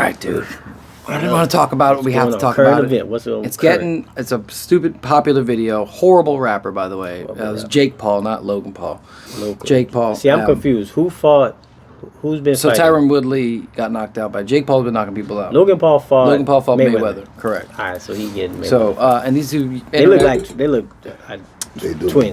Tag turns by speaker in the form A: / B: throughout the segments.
A: right, dude. I didn't want to talk about it. We have to talk about it.
B: What's it?
A: It's a stupid popular video. Horrible rapper, by the way. It was Jake Paul, not Logan Paul. Jake Paul.
B: See, I'm confused. Who fought? Who's been fighting?
A: So Tyron Woodley got knocked out by Jake Paul's been knocking people out.
B: Logan Paul fought
A: Mayweather. Correct.
B: All right, so he getting Mayweather.
A: So and these two
B: they look twins.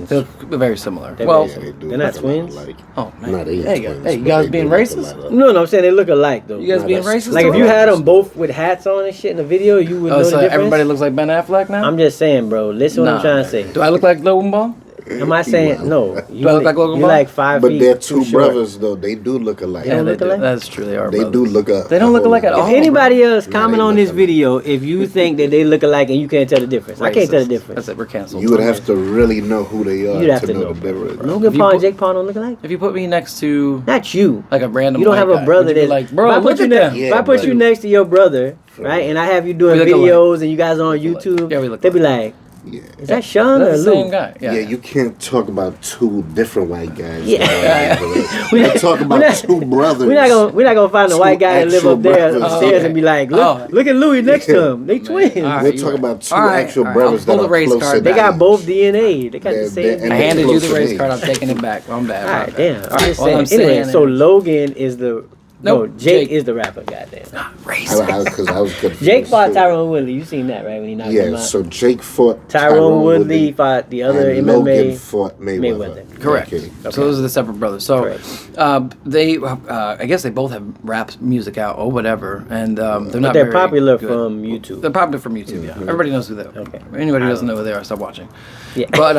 A: They look very similar.
B: They're not twins.
A: Oh man,
C: No, they
A: hey,
C: twins,
A: you guys being racist?
B: No, I'm saying they look alike though.
A: You guys being racist?
B: Like if you had them both with hats on and shit in the video, you would know the difference.
A: Everybody looks like Ben Affleck now.
B: I'm just saying, bro. Listen what I'm trying to say.
A: Do I look like Logan Paul?
B: Am I saying no? You
A: Do I look like Logan Paul?
B: You're like 5 feet.
C: But they're two
B: short.
C: brothers, though. They do look alike.
B: They don't
A: they
B: look
A: do.
B: alike?
A: That's true. They are.
C: They
A: brothers.
C: do look up.
A: They don't look alike at all.
B: If anybody else comment
C: they
B: on
C: look
B: this
C: alike.
B: video, if you think that they look alike and you can't tell the difference, I can't tell the difference.
A: That's it. We're canceled.
C: You would have to really know who they are
B: You'd have to
C: know
B: know.
C: the difference.
B: Logan Paul and Jake Paul don't look alike.
A: If you put me next to
B: Not you.
A: like a random,
B: You don't have
A: white
B: a
A: guy,
B: brother
A: would you be
B: that
A: like, bro,
B: if
A: look at that.
B: if I put you next to your brother, right, and I have you doing
A: We look alike.
B: videos and you guys are on YouTube,
A: Yeah, we look
B: they'd be like,
C: Yeah.
B: is that Sean or
A: That's the same
B: Luke?
A: guy.
C: Yeah, you can't talk about two different white guys.
B: Yeah.
C: We talk about two brothers.
B: We're not gonna find a
C: Two
B: white guy that live
C: actual
B: up there
C: brothers.
B: upstairs and be like, look at Louis next to him. They twins.
A: All right,
C: We're
A: you're
C: talking
A: right.
C: about two
A: All right,
C: actual
A: all right.
C: brothers
A: I'll
C: that
A: pull
C: are
A: the race
C: close
A: card.
C: in
B: They got
C: age.
B: both DNA. They got
C: They're-
B: the same.
C: they're-
A: I handed you the
C: close
A: race
C: in
A: card.
C: age.
A: I'm taking it back. I'm bad.
B: All right, damn. I'm just
A: All
B: saying.
A: I'm saying
B: Anyway,
A: is-
B: so Logan is the. No,
A: Nope,
B: Jake
A: Jake.
B: is the rapper. Goddamn.
A: Racist.
C: Because I was confused.
B: Jake fought
C: too.
B: Tyron Woodley. You seen that, right? When he knocked him
C: Yeah,
B: out.
C: so Jake fought
B: Tyron Woodley fought the other
C: and
B: MMA.
C: Logan fought Mayweather.
A: Correct.
C: Okay.
A: So those are the separate brothers. So they, I guess they both have rap music out or whatever, and they're not.
B: But they're
A: very
B: popular
A: good.
B: from YouTube.
A: They're popular from YouTube. Yeah, everybody knows who they are.
B: Okay.
A: Anybody who doesn't know who they are, stop watching.
B: Yeah.
A: But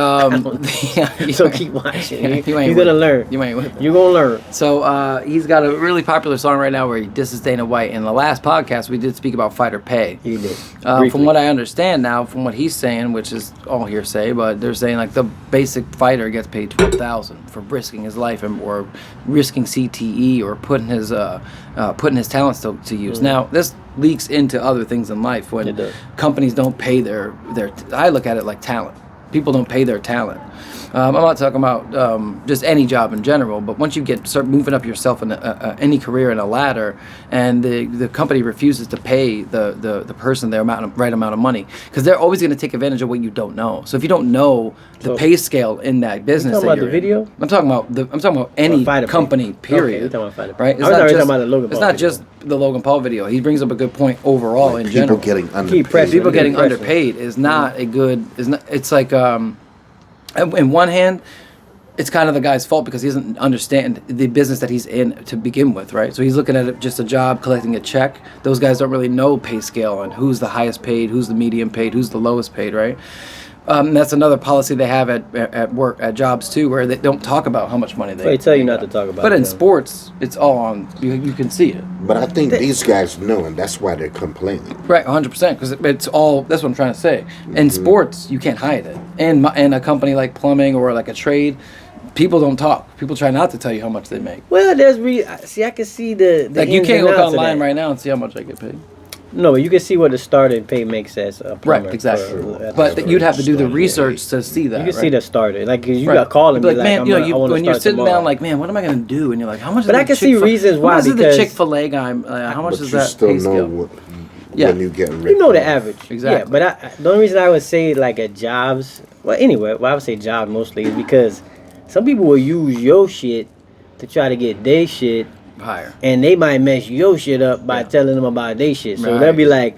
B: So keep watching.
A: You
B: You're
A: ain't
B: gonna
A: with it.
B: learn.
A: You ain't with it.
B: You're gonna learn.
A: So he's got a really popular song right now where he disses Dana White. In the last podcast, we did speak about fighter pay.
B: You did.
A: From what I understand now, from what he's saying, which is all hearsay, but they're saying like the basic fighter gets paid $12,000 for risking his life or risking CTE or putting his talents to use. Now this leaks into other things in life when companies don't pay their. I look at it like talent. People don't pay their talent. I'm not talking about just any job in general, but once you start moving up yourself in any career in a ladder, and the company refuses to pay the person their right amount of money, because they're always going to take advantage of what you don't know. So if you don't know the pay scale in that business,
B: talking about the video?
A: I'm talking about any company. Period.
B: Okay, talking about fighter pay.
A: Right?
B: I was talking about the Logan Paul
A: It's not
B: video.
A: just the Logan Paul video. He brings up a good point overall in
C: People
A: general.
C: getting underpaid.
A: People getting underpaid is not a good. It's like in one hand, it's kind of the guy's fault because he doesn't understand the business that he's in to begin with, right? So he's looking at it just a job, collecting a check. Those guys don't really know pay scale and who's the highest paid, who's the medium paid, who's the lowest paid, right? That's another policy they have at work, at jobs too, where they don't talk about how much money
B: They tell you not to talk about it.
A: But in sports, it's all on, you can see it.
C: But I think these guys know, and that's why they're complaining.
A: Right, 100%, because it's all, that's what I'm trying to say. In sports, you can't hide it. And in a company like plumbing or like a trade, people don't talk. People try not to tell you how much they make.
B: Well, see, I can see the
A: Like, you
B: ins
A: can't
B: and
A: look
B: outs of
A: online
B: that.
A: right now and see how much I get paid.
B: No, but you can see what the starting pay makes as a plumber.
A: Right, exactly.
B: for-
A: But you'd have to do the research to see that.
B: you can
A: right?
B: see the starter. Like, you
A: Right.
B: got called and
A: But
B: be like,
A: man,
B: I wanna
A: when you're
B: start
A: sitting
B: tomorrow.
A: down, like, man, what am I gonna do? And you're like, how much?
B: But
A: is
B: I
A: the
B: can see
A: Chick-fil-
B: reasons why,
A: How much is the
B: because-
A: Chick-fil-A guy? How much
C: But
A: is
C: you
A: that
C: still
A: pay
C: know
A: scale?
C: when you get ripped
B: You know the
C: off.
B: average.
A: Exactly.
B: Yeah, but the only reason I would say, like, at jobs, I would say jobs mostly, is because some people will use your shit to try to get their shit,
A: Higher.
B: and they might mess your shit up by telling them about their shit. So
A: Right.
B: they'll be like,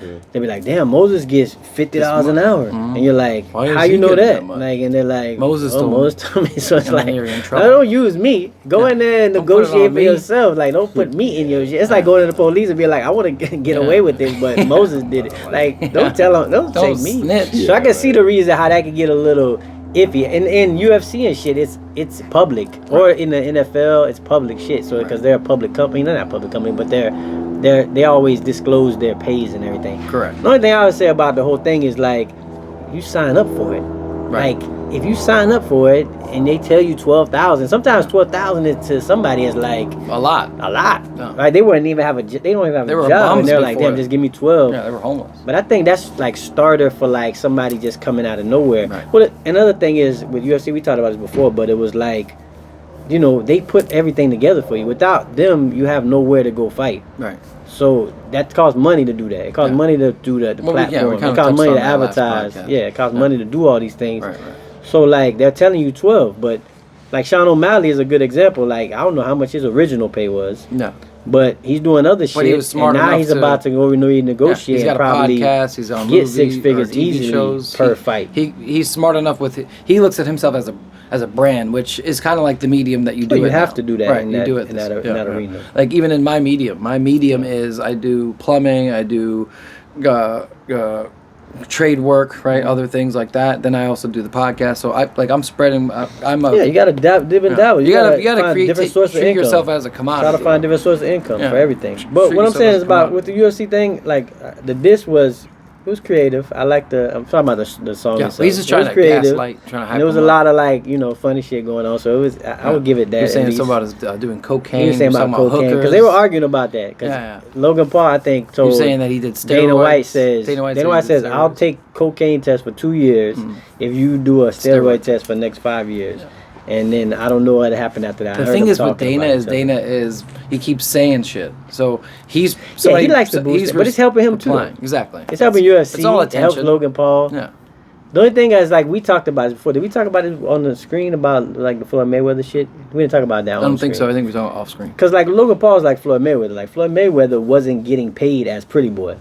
B: damn, Moses gets $50 an hour, and you're like,
A: Why is
B: how
A: he
B: you know
A: getting
B: that?
A: that much?
B: Like, and they're like,
A: Moses
B: oh,
A: told me.
B: Moses told me. So it's
A: And then
B: like,
A: you're in
B: no,
A: trouble.
B: don't use me. Go in there and
A: Don't put it
B: negotiate
A: on
B: for
A: me.
B: yourself. Like, don't put me in your shit. It's like going to the police and be like, I want to get away with this, but Moses did it. Like, don't tell them, don't take me.
A: snitch.
B: So I can see the reason how that could get a little iffy. And in UFC and shit, it's public. Or in the NFL, it's public shit. So because they're a public company, they're not a public company, but they always disclose their pays and everything.
A: Correct.
B: The only thing I would say about the whole thing is, like, you sign up for it.
A: Right.
B: Like, if you sign up for it and they tell you 12,000, sometimes 12,000 to somebody is like
A: A lot.
B: a lot.
A: Yeah.
B: Right? They wouldn't even have they don't even have
A: They
B: a
A: were
B: job,
A: bums
B: and they're like,
A: before
B: damn,
A: it.
B: just give me 12.
A: Yeah, they were homeless.
B: But I think that's like starter for like somebody just coming out of nowhere.
A: Right.
B: Well, another thing is with UFC, we talked about this before, but it was like, they put everything together for you. Without them, you have nowhere to go fight.
A: Right.
B: So that costs money to do that. It costs money to do the platform.
A: We
B: it costs money to
A: on that last
B: advertise.
A: podcast.
B: Yeah, it costs money to do all these things.
A: Right.
B: So like they're telling you 12, but like Sean O'Malley is a good example. Like I don't know how much his original pay was.
A: No.
B: But he's doing other shit.
A: But he was smart
B: and now
A: enough
B: he's
A: to-
B: about to go renegotiate.
A: He's got
B: and
A: a
B: probably
A: podcast. He's on
B: get
A: movie
B: 6 figures
A: or TV
B: easily
A: shows
B: per fight.
A: He's smart enough with. He looks at himself as a brand, which is kind of like the medium that you do.
B: you
A: it
B: have
A: now.
B: to do that
A: Right,
B: in
A: you
B: that-
A: do it
B: in that arena.
A: Like even in my medium. My medium is I do plumbing. I do. Trade work, right? Other things like that. Then I also do the podcast. So I'm spreading. I'm a.
B: Yeah, you got to dip and dabble.
A: You gotta
B: find
A: create
B: different sources of
A: treat
B: income.
A: yourself as a commodity.
B: Try to find different sources of income
A: Yeah.
B: for everything. But
A: Treat
B: what I'm
A: yourself
B: saying
A: as
B: is
A: a
B: about
A: commodity.
B: with the UFC thing, like the diss was it was creative. I like I'm talking about the song.
A: Yeah,
B: itself.
A: he's just
B: It
A: trying
B: was
A: to
B: creative.
A: gaslight, trying to hype
B: And there was a
A: him up.
B: lot of like funny shit going on. So it was. I would give it that.
A: He was saying
B: at least.
A: something about his, doing cocaine.
B: He was saying about
A: something
B: cocaine because
A: hookers.
B: they were arguing about that. Because
A: Yeah.
B: Logan Paul, I think, told
A: You're saying that he did steroids.
B: Dana White says
A: Dana White
B: says
A: did
B: I'll
A: steroids.
B: take cocaine test for 2 years if you do a steroid
A: Steroid.
B: test for the next 5 years. And then I don't know what happened after that. I
A: The
B: heard
A: thing
B: them
A: is with
B: talking
A: Dana
B: about
A: is
B: each other.
A: Dana is he keeps saying shit. So he's
B: Yeah,
A: somebody,
B: he likes to boost
A: he's
B: it, but it's helping him too.
A: replying. Exactly.
B: It's helping UFC.
A: It's all
B: It helps
A: attention.
B: Logan Paul.
A: Yeah.
B: The only thing is, like, we talked about it before. Did we talk about it on the screen about, like, the Floyd Mayweather shit? We didn't talk about that
A: I
B: on
A: don't
B: the
A: think so.
B: screen.
A: I think we're talking off screen.
B: Because, like, Logan Paul's like Floyd Mayweather. Like, Floyd Mayweather wasn't getting paid as Pretty Boy.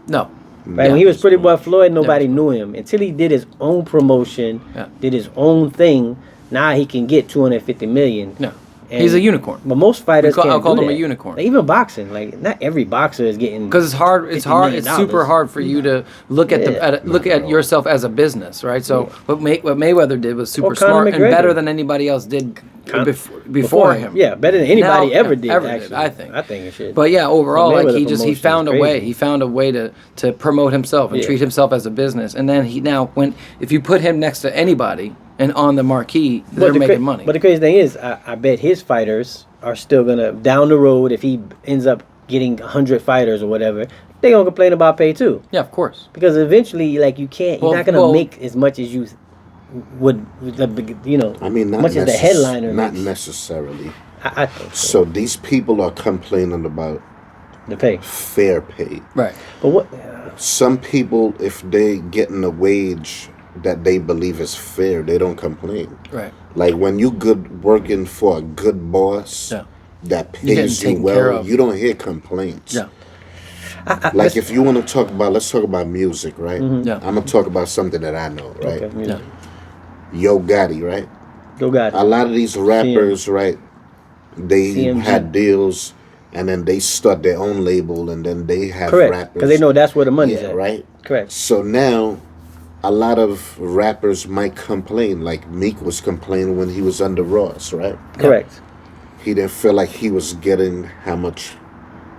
A: No.
B: Right? When he was Pretty Boy Floyd, nobody knew him. Until he did his own promotion, did his own thing, now he can get $250 million.
A: No.
B: And-
A: He's a unicorn.
B: But most fighters can't
A: I'll call
B: do
A: him a
B: that.
A: unicorn.
B: Like, even boxing, like, not every boxer is getting...
A: Because it's hard. It's
B: $50
A: hard.
B: million.
A: It's super hard for you to look at look at yourself as a business, right? So what Mayweather did was super
B: Conor
A: smart and
B: McGregor.
A: better than anybody else did before him.
B: Yeah, better than anybody
A: Now-
B: ever did,
A: ever
B: actually.
A: I think.
B: I think it should.
A: But yeah, overall,
B: But
A: like
B: Mayweather
A: he
B: promotion
A: found
B: is
A: a way.
B: crazy.
A: He found a way to promote himself and
B: Yeah.
A: treat himself as a business. And then if you put him next to anybody and on the marquee, they're making money.
B: But the crazy thing is, I bet his fighters are still gonna down the road if he ends up getting 100 fighters or whatever. They gonna complain about pay too,
A: yeah, of course.
B: because eventually, like you're not gonna make as much as you would.
C: I mean, not
B: much as the headliner
C: Not
B: makes.
C: necessarily.
B: I think so.
C: So these people are complaining about
B: The pay,
C: fair pay.
A: Right.
B: but what?
C: Some people, if they getting a wage that they believe is fair, they don't complain.
A: Right.
C: Like when you good working for a good boss
A: Yeah.
C: that
A: You're getting
C: pays you
A: taken care
C: well,
A: of.
C: you don't hear complaints.
A: Yeah.
C: Like if you want to talk about, let's talk about music, right?
A: Yeah.
C: I'm gonna talk about something that I know, right?
B: Okay, music.
C: Yo Gotti, right?
B: Go got
C: A lot of these rappers, right? They
B: CMG.
C: had deals, and then they start their own label, and then they have
B: correct,
C: rappers.
B: because they know that's where the money's
C: yeah,
B: at.
C: right?
B: Correct.
C: So now, a lot of rappers might complain, like Meek was complaining when he was under Ross, right?
B: Correct.
C: He didn't feel like he was getting how much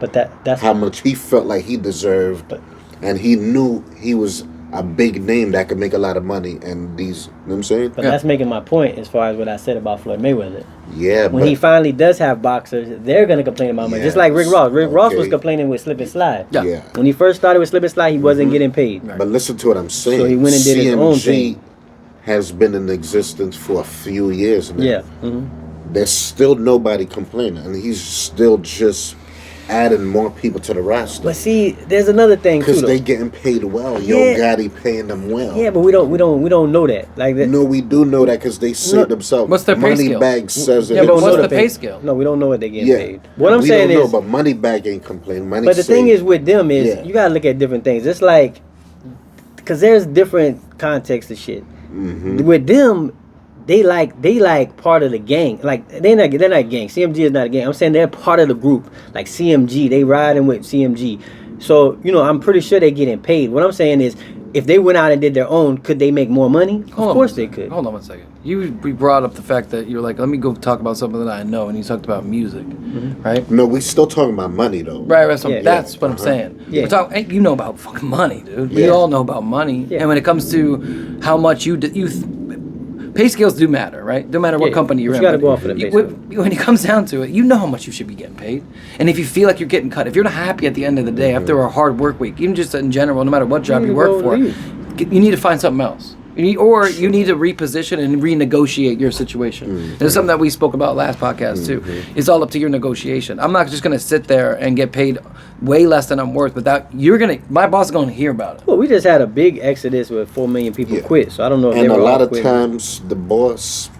B: But that's
C: he felt like he deserved, and he knew he was a big name that could make a lot of money. And these, you know what I'm saying?
B: But that's making my point as far as what I said about Floyd Mayweather.
C: Yeah,
B: When he finally does have boxers, they're gonna complain about money. Just like Rick Ross. Rick Ross was
C: Okay.
B: complaining with Slip and Slide.
A: Yeah.
C: Yeah.
B: When he first started with Slip and Slide, he wasn't getting paid.
C: But listen to what I'm saying.
B: So he went and did his own thing.
C: has been in existence for a few years now.
B: Yeah. hmm
C: There's still nobody complaining, and he's still just adding more people to the roster.
B: But see, there's another thing too.
C: Because
B: Though.
C: they getting paid well. Yo
B: Yeah.
C: Gotti paying them well.
B: Yeah, but we don't know that. Like that.
C: No, we do know that because they say
B: No.
C: themselves.
A: What's their pay scale?
C: Moneybag says
A: Yeah,
C: it.
A: but
B: don't
A: what's
B: know
A: the
B: the
A: pay
B: pay.
A: scale?
B: No, we don't know what they're getting
C: Yeah.
B: paid. What I'm
C: we
B: saying
C: don't
B: is,
C: know, but Moneybag ain't complaining. Money
B: but the thing is with them is
C: Yeah.
B: you gotta look at different things. It's like, cause there's different context of shit.
C: Mm-hmm.
B: With them, they like part of the gang. Like they're not gang. CMG is not a gang. I'm saying they're part of the group. Like CMG, they riding with CMG. So I'm pretty sure they're getting paid. What I'm saying is, if they went out and did their own, could they make more money? Of course they could.
A: Hold on one second. We brought up the fact that you're like, let me go talk about something that I know, and you talked about music, right?
C: No, we still talking about money though.
A: Right, that's,
B: Yeah.
A: that's what I'm saying.
B: Yeah.
A: We're talking, hey, you know about fucking money, dude. We
C: Yeah.
A: all know about money.
B: Yeah.
A: And when it comes to how much pay scales do matter, right? No matter what
B: Yeah,
A: company you're
B: but
A: in.
B: you gotta
A: but
B: go off of the pay
A: when it comes down to it, you know how much you should be getting paid. And if you feel like you're getting cut, if you're not happy at the end of the day after a hard work week, even just in general, no matter what job
B: You
A: you
B: need to
A: work
B: go
A: for,
B: leave.
A: you need to find something else. Or you need to reposition and renegotiate your situation. There's something that we spoke about last podcast too. It's all up to your negotiation. I'm not just going to sit there and get paid way less than I'm worth, but my boss is going to hear about it.
B: Well, we just had a big exodus where 4 million people quit, so I don't know if
C: And
B: they
C: a
B: were
C: lot
B: all
C: of
B: quitting.
C: times, the boss,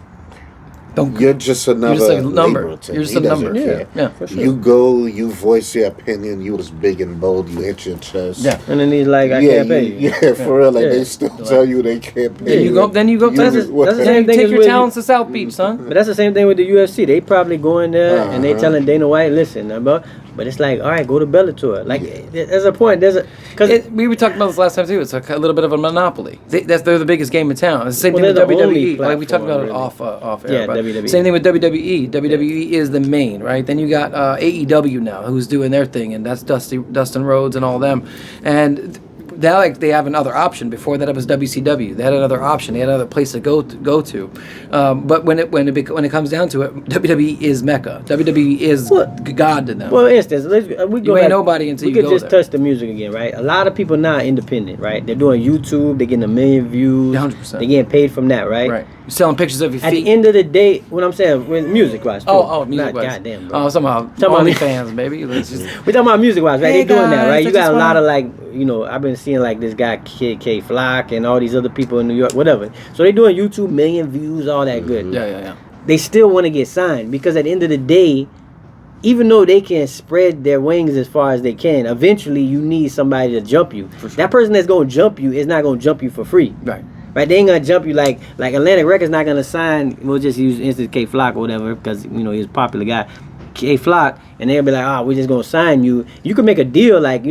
A: Don't.
C: you're just another
A: You're just a number.
C: labor to him.
A: You're just
C: He
A: a
C: doesn't
A: number.
C: care.
A: Yeah.
B: For sure.
C: You go, you voice your opinion. You was big and bold. You hit your chest.
A: Yeah.
B: And then he's like, I
C: yeah,
B: can't pay you.
C: Yeah, for real. Like
B: Yeah.
C: they still tell you they can't pay
A: Then you go. Then you go.
C: You
A: That's
C: just-
B: that's the
A: then
B: same
A: you
B: thing
A: take
B: as
A: your
B: with-
A: talents to South Beach, son.
B: But that's the same thing with the UFC. They probably go in there and they
C: Uh-huh.
B: telling Dana White, listen, but it's like, all right, go to Bellator. Like, there's a point. Because
A: We were talking about this last time too. It's like a little bit of a monopoly. They're the biggest game in town. It's the same
B: Well,
A: thing with
B: they're the only
A: WWE. Like we talked about it
B: platform,
A: off air.
B: Yeah,
A: but
B: WWE.
A: Same thing with WWE. WWE is the main, right? Then you got AEW now, who's doing their thing, and that's Dustin Rhodes and all them. And now like they have another option. Before that, it was WCW. They had another option. They had another place to go to. But when it comes down to it, WWE is Mecca. WWE is God to them.
B: well, instance, we go
A: ain't
B: back-
A: nobody until
B: we
A: you
B: could
A: go
B: just
A: there.
B: touch the music again, right? A lot of people now are independent, right? They're doing YouTube. They're getting 1 million views.
A: 100%.
B: They're getting paid from that, right?
A: Right. You're selling pictures of your
B: At
A: feet.
B: the end of the day, what I'm saying, music wise,
A: music
B: not
A: wise.
B: goddamn, bro.
A: Oh, somehow
B: Talking about-
A: OnlyFans, baby. Let's just.
B: We talking about music wise, right?
A: Hey,
B: They doing that,
A: guys,
B: right?
A: I
B: You got
A: just
B: a lot
A: wanna-
B: of like, I've been seeing like this guy K Flock and all these other people in New York, whatever. So they doing YouTube, million views, all that good.
A: Yeah.
B: They still want to get signed because at the end of the day, even though they can spread their wings as far as they can, eventually you need somebody to jump you.
A: For sure.
B: That person that's gonna jump you is not gonna jump you for free.
A: Right.
B: Right, they ain't gonna jump you like Atlantic Records not gonna sign. We'll just use instant K Flock or whatever because he's a popular guy, K Flock, and they'll be like, we're just gonna sign you. You can make a deal like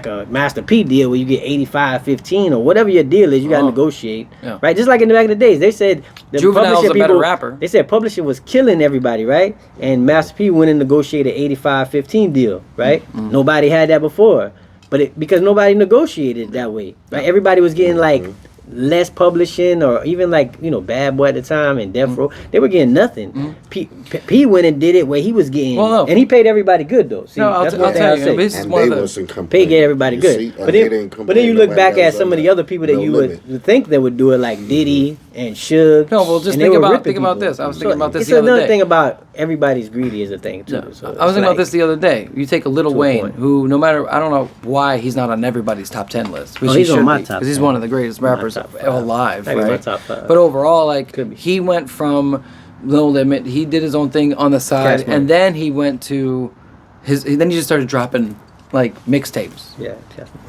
B: a Master P deal where you get 85-15 or whatever your deal is. You gotta negotiate,
A: Yeah.
B: right? Just like in the back of the days, they said the
A: Juvenile's
B: publishing
A: a better
B: people-
A: rapper.
B: They said publishing was killing everybody, right? And Master P went and negotiated 85-15 deal, right? Nobody had that before, but because nobody negotiated that way, right? Everybody was getting like less publishing, or even like Bad Boy at the time and Death Row, they were getting nothing. P went and did it where he was getting,
A: Well, no.
B: and he paid everybody good though. See,
A: No, I'll
B: that's
A: t-
B: one
A: I'll
B: thing
A: tell
B: I'll
A: you,
B: say.
A: this is
C: And
A: one
C: they
A: of the-
C: wasn't complaining.
B: Pay get everybody
C: You
B: good,
C: see?
B: but
C: They
B: then
C: didn't
B: but then
C: complain.
B: you look
C: Nobody
B: back at
C: else
B: some
C: on
B: of the
C: that.
B: other people that
C: No
B: you
C: limit.
B: would think that would do it, like Diddy and Suge.
A: No, well, just
B: and
A: think
B: they were
A: about
B: ripping
A: this.
B: people.
A: I was thinking about this
B: It's
A: the other
B: another
A: day.
B: thing about everybody's greedy is a thing too.
A: Yeah.
B: So
A: I was
B: it's
A: thinking about
B: like-
A: this the other day. You take a Lil
B: To a
A: Wayne,
B: point.
A: who no matter, I don't know why he's not on everybody's top 10 list. Which
B: Oh,
A: he
B: he's on
A: should
B: my
A: be,
B: top
A: because he's
B: 10.
A: one of the greatest rappers
B: top five.
A: alive,
B: Maybe my
A: right?
B: top five.
A: But overall, like
B: Could be.
A: he went from No Limit, he did his own thing on the side,
B: Cash Money.
A: and then he went to then he just started dropping like mixtapes.
B: Yeah.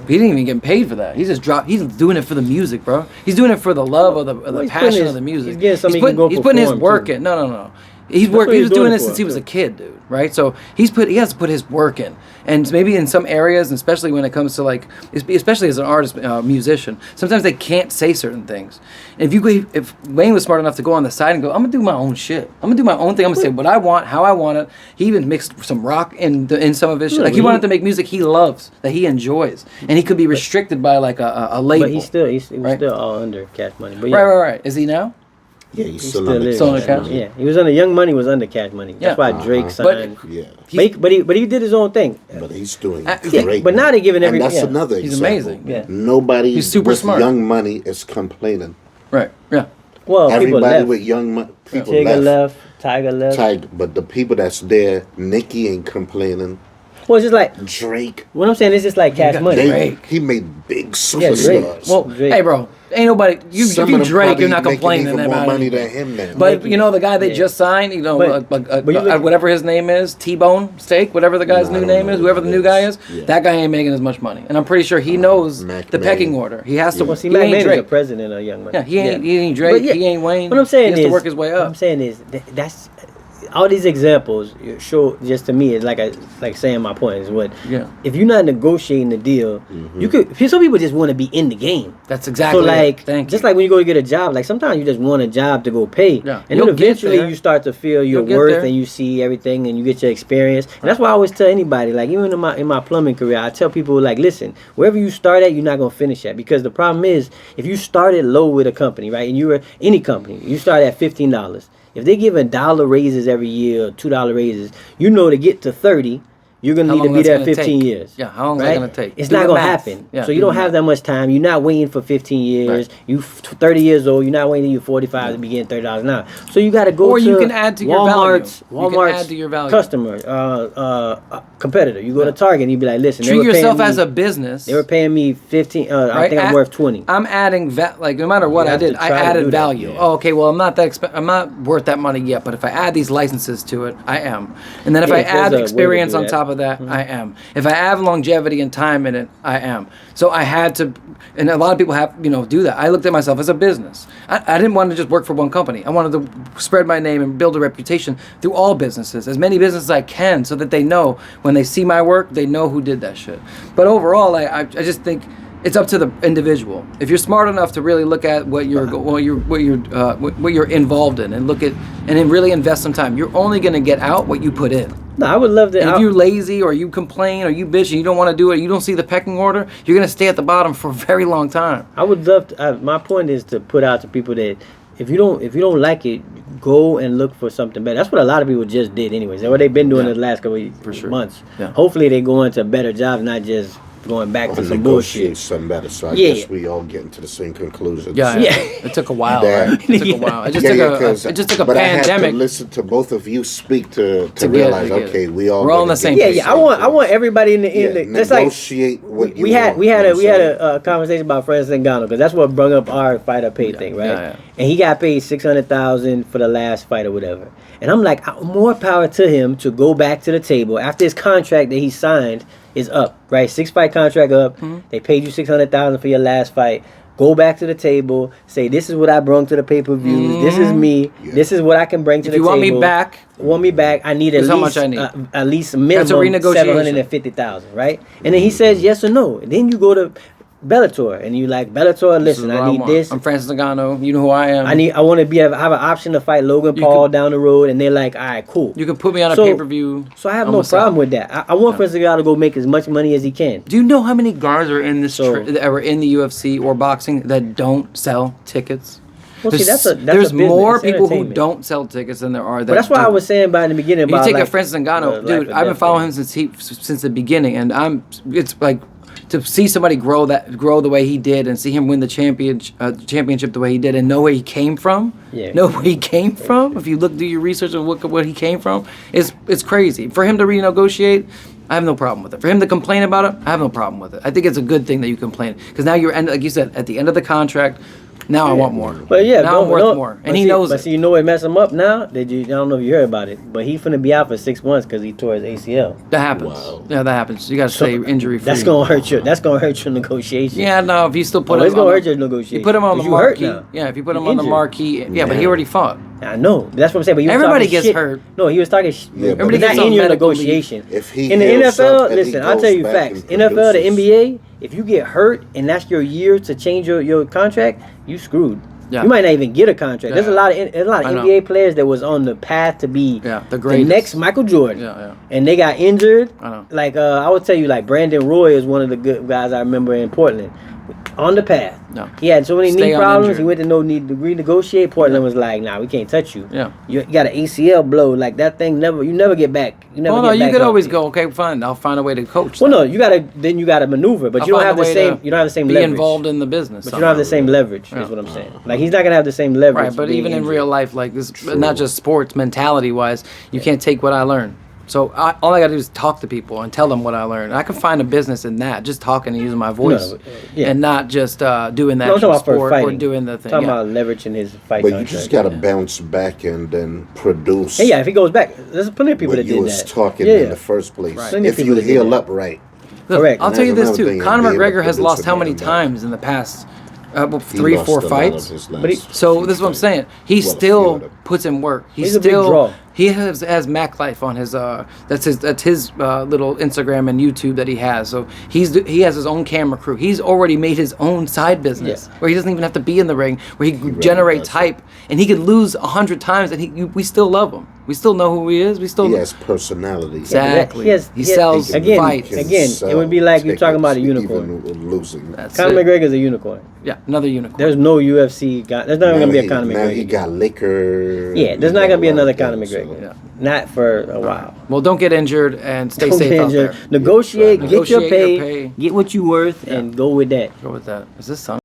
A: He didn't even get paid for that. He's doing it for the music, bro. He's doing it for the love of the
B: Well, he's
A: passion
B: putting
A: of the music.
B: he's getting something he can go
A: He's putting his
B: perform,
A: work
B: too.
A: in. No. He
B: what
A: was
B: he's
A: doing
B: doing
A: this
B: it
A: since
B: for,
A: he was
B: too.
A: a kid, dude. Right? So he has to put his work in, and maybe in some areas, and especially when it comes to like, especially as an artist, musician, sometimes they can't say certain things. And if Wayne was smart enough to go on the side and go, I'm gonna do my own shit. I'm gonna do my own thing. I'm gonna say what I want, how I want it. He even mixed some rock in some of his shit.
B: Yeah,
A: Like he
B: but
A: wanted to make music he loves, that he enjoys, and he could be restricted by like a label.
B: But he was
A: right?
B: still all under Cash Money. But yeah,
A: Right. Is he now?
C: Yeah, he's
B: he
C: still
B: still
C: under
B: is.
A: Still under
C: Cash
A: Cash
C: Money.
B: Yeah, he was under Young Money was under Cash Money. That's
A: Yeah.
B: why Drake
C: Uh-huh.
B: signed.
C: Yeah,
B: But he did his own thing.
C: but he's doing
B: Yeah,
C: great.
B: but now they're giving
C: and
B: every.
C: that's
B: yeah.
C: another
A: He's
C: example.
A: amazing.
B: Yeah.
C: Nobody
A: He's super
C: with
A: smart.
C: Young Money is complaining.
A: Right. Yeah.
B: Well, people
C: Everybody
B: left.
C: with Young Money, people
B: Jigga
C: left.
B: left. Tiger left.
C: Tiger, but the people that's there, Nicki ain't complaining.
B: Well, it's just like
C: Drake,
B: what I'm saying. It's just like Cash
A: got
B: Money.
A: Drake.
C: he made big
B: Yeah, Drake.
C: superstars.
A: Well,
B: Drake.
A: hey, bro, ain't nobody. If you
C: Some of them
A: Drake,
C: probably
A: you're not
C: making
A: complaining
C: even more
A: about
C: money
A: it.
C: than him now.
A: But you know the guy they
B: Yeah.
A: just signed,
B: But you look-
A: whatever his name is, T-Bone Steak, whatever the guy's
C: I
A: new
C: don't
A: name
C: know
A: is,
C: who
A: whoever
C: it
A: the new
C: is.
A: guy is,
C: Yeah.
A: that guy ain't making as much money, and I'm pretty sure he knows
C: Mac
A: the pecking
C: Main.
A: order. He has to.
B: Well, see,
A: he
B: Mac
A: ain't
B: Main is the
A: Drake.
B: president of Young Money.
A: Yeah, he ain't Drake.
B: But yeah,
A: He ain't Wayne.
B: What I'm saying
A: he has
B: is,
A: to work his way
B: What
A: up.
B: I'm saying is that's all these examples show. Just to me, it's like saying my point is what.
A: Yeah.
B: If you're not negotiating the deal, you could. Some people just want to be in the game.
A: That's exactly.
B: So like,
A: Thank
B: just
A: you.
B: like when you go to get a job, like sometimes you just want a job to go pay,
A: Yeah.
B: and
A: You'll
B: then
A: get
B: eventually
A: there.
B: you start to feel your
A: You'll get
B: worth
A: there.
B: and you see everything and you get your experience. And that's why I always tell anybody, like even in my plumbing career, I tell people like, listen, wherever you start at, you're not gonna finish at, because the problem is if you started low with a company, right, and you were any company, you start at $15. If they give $1 raises every year or $2 raises, you know to get to 30. you're gonna
A: How
B: need to
A: long
B: be
A: that's
B: there
A: gonna
B: 15
A: take.
B: years.
A: Yeah, how long is
B: right?
A: that gonna take?
B: It's
A: Do
B: not
A: the
B: gonna
A: math.
B: happen.
A: Yeah,
B: so
A: do
B: you don't
A: the
B: have that
A: math.
B: much time. You're not waiting for 15 years.
A: Right.
B: You 30 years old. You're not waiting till you're 45 to be getting $30 an hour. So you got to go
A: Or
B: to
A: you can add to your value.
B: Walmart's
A: You can add to your value.
B: customer, competitor. You go to Target and you be like, listen, they
A: Treat
B: were paying
A: yourself
B: me-
A: as a business.
B: They were paying me 15. I
A: Right?
B: think I'm worth 20.
A: I'm adding like no matter what
B: You
A: I
B: have to
A: did, I
B: try to
A: added
B: do that,
A: value.
B: yeah.
A: Oh, okay, well I'm not that I'm not worth that money yet, but if I add these licenses to it, I am. And then if
B: Yeah,
A: I
B: if there's
A: add
B: a way to
A: experience
B: do
A: on
B: that.
A: top of that, I am. If I add longevity and time in it, I am. So I had to, and a lot of people have do that. I looked at myself as a business. I didn't want to just work for one company. I wanted to spread my name and build a reputation through all businesses, as many businesses as I can, so that they know when they see my work, they know who did that shit. But overall, I just think it's up to the individual. If you're smart enough to really look at what you're involved in, and look at and then really invest some time, you're only going to get out what you put in.
B: No, I would love to.
A: And if you're lazy or you complain or you bitch and you don't want to do it, you don't see the pecking order, you're going to stay at the bottom for a very long time.
B: I would love to. My point is to put out to people that if you don't like it, go and look for something better. That's what a lot of people just did, anyways. That's what they've been doing
A: Yeah.
B: the last couple of
A: For sure.
B: months.
A: Yeah.
B: Hopefully, they go into better jobs, not just going back to
C: Or
B: some
C: negotiate
B: bullshit.
C: something better. So I
B: Yeah.
C: guess we all getting to the same conclusion.
A: Yeah.
B: Yeah.
A: It took a while.
C: Yeah.
A: Right? It took a while. It just took a
C: but I had
A: pandemic.
C: to listen to both of you speak to
A: To
C: realize,
A: get it.
C: okay, we all
A: We're all on
C: gotta
A: the same
C: get
B: Yeah,
C: to the
B: yeah. I
C: same
B: want
C: place.
B: everybody in the that's like
C: negotiate what you
B: we had
C: want,
B: we had
C: you
B: a
C: know
B: we
C: what
B: had
C: I'm saying?
B: a conversation about Francis Ngannou because that's what brought up our fighter pay thing, right?
A: yeah.
B: And he got paid $600,000 for the last fight or whatever. And I'm like, more power to him to go back to the table after his contract that he signed is up, right? 6-fight contract up.
A: Mm-hmm.
B: They paid you $600,000 for your last fight. Go back to the table. Say, this is what I brought to the pay-per-views. This is me.
C: Yeah.
B: This is what I can bring to
A: If
B: the
A: you
B: table.
A: want me back,
B: Want me back? I need at
A: Here's
B: least
A: how much I need.
B: At least a minimum
A: renegotiation.
B: $750,000, right? And then he says yes or no. And then you go to Bellator and you like Bellator.
A: this is
B: Listen,
A: what
B: I need
A: want.
B: this.
A: I'm Francis Ngannou. You know who I am.
B: I want to have an option to fight Logan
A: You
B: Paul
A: could-
B: down the road, and they're like, all right, cool.
A: You can put me on a
B: So-
A: pay-per-view.
B: So I have
A: I'm
B: no
A: gonna sell.
B: problem with that. I want Francis Ngannou to go make as much money as he can.
A: Do you know how many guys are in this
B: So-
A: that are in the UFC or boxing that don't sell tickets?
B: Well, see, that's
A: There's
B: a business.
A: more
B: It's
A: people who
B: entertainment.
A: don't sell tickets than there are that
B: But that's why I
A: do.
B: was saying about in the beginning
A: You
B: about
A: take
B: like,
A: a Francis Ngannou,
B: life
A: dude.
B: or
A: I've been
B: death
A: following
B: thing.
A: him since the beginning, and it's like to see somebody grow the way he did, and see him win the championship the way he did, and know where he came from.
B: Yeah.
A: Know where he came from. If you do your research and look at where he came from, it's crazy. For him to renegotiate, I have no problem with it. For him to complain about it, I have no problem with it. I think it's a good thing that you complain because now you're like you said at the end of the contract. Now I want more.
B: But yeah,
A: now I'm worth more, and he knows
B: But
A: it.
B: see, you know what messed him up now? I don't know if you heard about it, but he's finna be out for 6 months because he tore his ACL.
A: That happens.
C: Wow.
A: Yeah, that happens. You got to stay injury free.
B: That's gonna hurt you. That's gonna hurt your negotiation.
A: Yeah, no. If you still put him,
B: It's gonna
A: on
B: hurt
A: the-
B: your negotiation.
A: You put him on the
B: 'Cause you hurt
A: marquee.
B: now.
A: Yeah, if you put him
B: You're
A: on the
B: injured.
A: marquee. Yeah, but he already fought.
B: I know. That's what I'm saying. But he was
A: Everybody
B: talking
A: gets
B: shit.
A: hurt.
B: No, he was talking.
C: Yeah, but
A: Everybody
B: not
A: gets
B: in
A: on
B: your
A: medical leave.
B: negotiation.
C: If he
B: In the
C: heals up
B: NFL,
C: and he
B: listen, I'll
C: goes
B: tell you
C: back
B: facts.
C: and
B: NFL, the
C: produces-
B: NBA, if you get hurt and that's your year to change your contract, you screwed.
A: Yeah.
B: You might not even get a contract. There's
A: Yeah.
B: a lot
A: I
B: of
A: know.
B: NBA players that was on the path to be
A: Yeah, the
B: the
A: greatest.
B: next Michael Jordan.
A: Yeah, yeah.
B: And they got injured.
A: I know.
B: Like I would tell you, like Brandon Roy is one of the good guys I remember in Portland. On the path.
A: No.
B: He had so many
A: Stay
B: knee problems.
A: uninjured.
B: He went to no need to renegotiate. Portland was like, nah, we can't touch you.
A: Yeah.
B: You got an ACL blow. Like that thing you never get back. You never
A: Well,
B: get
A: no, you
B: back
A: could
B: up.
A: always go. Okay, fine. I'll find a way to coach.
B: Well,
A: that.
B: no, you gotta maneuver, but
A: I'll
B: you don't
A: find
B: have
A: a
B: the
A: way
B: same.
A: to
B: You don't have the same
A: be
B: leverage.
A: involved in the business.
B: But you don't have the same leverage.
A: Yeah.
B: Is what I'm saying. Like he's not gonna have the same leverage.
A: Right, but
B: being
A: even in
B: injured.
A: real life, like this, not just sports, mentality-wise, you can't take what I learned. So all I got to do is talk to people and tell them what I learned. I can find a business in that, just talking and using my voice,
B: yeah.
A: and not just doing that
B: No, I'm talking about for
A: sport or
B: fighting.
A: doing the thing.
B: Talking
A: Yeah.
B: about leveraging his fight.
C: But you
B: contract.
C: just gotta bounce back and then produce.
B: Hey, yeah, if he goes back, there's plenty of people
C: what
B: that
C: you
B: did
C: was
B: that.
C: talking
B: yeah,
C: in the first place.
A: Right.
B: Plenty of
C: If
B: people
C: you
B: that did
C: heal
B: that.
C: up right,
A: Look,
B: Correct.
A: I'll
C: And
A: tell you
C: that's
A: this
C: another
A: too.
C: thing,
A: Conor
C: you'll be able
A: McGregor
C: to
A: has
C: produce
A: lost how
C: again
A: many
C: in that.
A: times in the past?
C: he
A: 3,
C: lost
A: 4
C: a lot of
A: fights.
C: his
B: But he-
C: last
A: So
C: few
A: this is what I'm
C: fights.
A: saying. He
C: Well, a few
A: still
C: of them.
A: puts in work.
B: He's a big draw.
A: He has Mac Life on his that's his little Instagram and YouTube that he has. So he has his own camera crew. He's already made his own side business
B: Yeah.
A: where he doesn't even have to be in the ring, where he
C: really
A: generates
C: does.
A: hype, and he could lose 100 times, and we still love him. We still know who he is. We still
C: He has personality.
A: Exactly.
B: He
A: He sells
B: again.
A: fights.
B: Again, it would be like you're talking about a unicorn.
C: Even losing.
A: That's
B: Conor
A: it.
B: McGregor's a unicorn.
A: Yeah, another unicorn.
B: There's no UFC guy. There's not even gonna be a Conor
C: Now he
B: McGregor.
C: got liquor.
B: Yeah, there's not gonna be another Conor McGregor.
C: forever.
A: Yeah.
B: Not for a while.
A: Well, don't get injured and stay
B: Don't
A: safe
B: get
A: out
B: injured.
A: there.
B: Negotiate,
C: Right.
B: get your
A: Negotiate
B: pay,
A: your pay.
B: get what you worth, and go with that.
A: Go with that. Is this sun?